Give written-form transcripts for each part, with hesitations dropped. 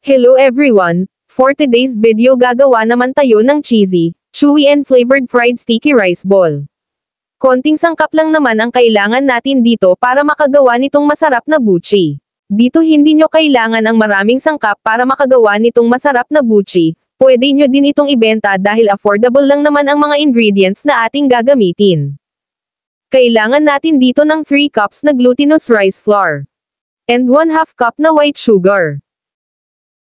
Hello everyone! For today's video gagawa naman tayo ng cheesy, chewy and flavored fried sticky rice ball. Konting sangkap lang naman ang kailangan natin dito para makagawa nitong masarap na buchi. Dito hindi nyo kailangan ang maraming sangkap para makagawa nitong masarap na buchi. Pwede nyo din itong ibenta dahil affordable lang naman ang mga ingredients na ating gagamitin. Kailangan natin dito ng 3 cups na glutinous rice flour. And 1/2 cup na white sugar.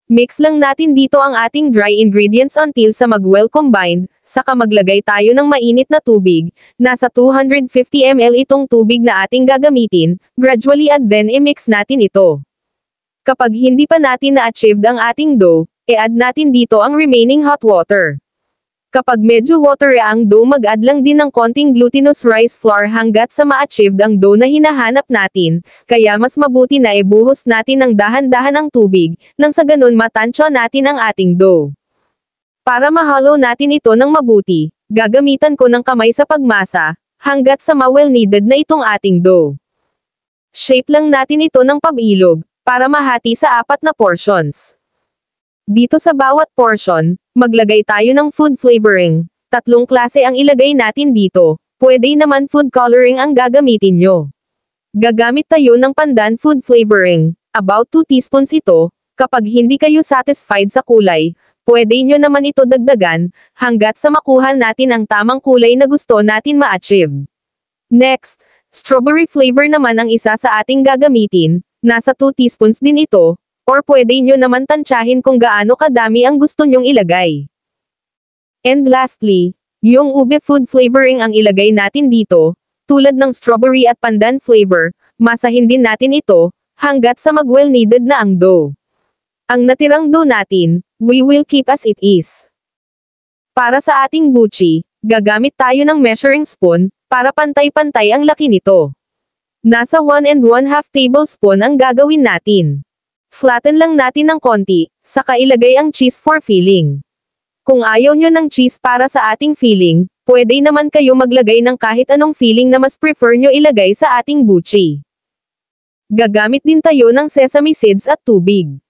Mix lang natin dito ang ating dry ingredients until sa mag-well combined, saka maglagay tayo ng mainit na tubig. Nasa 250 ml itong tubig na ating gagamitin, gradually and then i-mix natin ito. Kapag hindi pa natin na-achieved ang ating dough, i-add natin dito ang remaining hot water. Kapag medyo watery ang dough, mag-add lang din ng konting glutinous rice flour hanggat sa ma-achieved ang dough na hinahanap natin, kaya mas mabuti na ibuhos natin ng dahan-dahan ang tubig, nang sa ganun matansya natin ang ating dough. Para mahalo natin ito ng mabuti, gagamitan ko ng kamay sa pagmasa, hanggat sa ma-well kneaded na itong ating dough. Shape lang natin ito ng pabilog, para mahati sa 4 na portions. Dito sa bawat portion, maglagay tayo ng food flavoring. 3 klase ang ilagay natin dito. Pwede naman food coloring ang gagamitin nyo. Gagamit tayo ng pandan food flavoring. About 2 teaspoons ito. Kapag hindi kayo satisfied sa kulay, pwede nyo naman ito dagdagan, hanggat sa makuha natin ang tamang kulay na gusto natin ma-achieve. Next, strawberry flavor naman ang isa sa ating gagamitin. Nasa 2 teaspoons din ito. Or pwede nyo naman tansyahin kung gaano kadami ang gusto nyong ilagay. And lastly, yung ube food flavoring ang ilagay natin dito, tulad ng strawberry at pandan flavor, masahin din natin ito, hanggat sa mag-well kneaded na ang dough. Ang natirang dough natin, we will keep as it is. Para sa ating buchi, gagamit tayo ng measuring spoon, para pantay-pantay ang laki nito. Nasa 1 1/2 tablespoon ang gagawin natin. Flatten lang natin ng konti, saka ilagay ang cheese for filling. Kung ayaw nyo ng cheese para sa ating filling, pwede naman kayo maglagay ng kahit anong filling na mas prefer nyo ilagay sa ating buchi. Gagamit din tayo ng sesame seeds at tubig.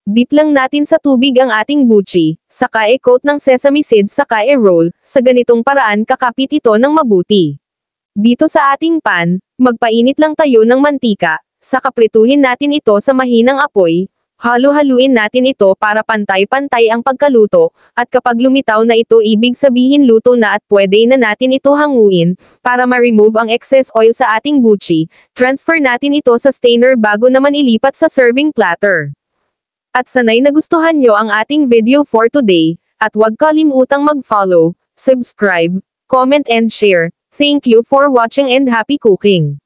Dip lang natin sa tubig ang ating buchi, saka i-coat ng sesame seeds saka i-roll, sa ganitong paraan kakapit ito ng mabuti. Dito sa ating pan, magpainit lang tayo ng mantika. Saka prituhin natin ito sa mahinang apoy, halo-haluin natin ito para pantay-pantay ang pagkaluto, at kapag lumitaw na ito ibig sabihin luto na at pwede na natin ito hanguin, para ma-remove ang excess oil sa ating buchi, transfer natin ito sa strainer bago naman ilipat sa serving platter. At sanay nagustuhan nyo ang ating video for today, at huwag kalimutang mag-follow, subscribe, comment and share. Thank you for watching and happy cooking!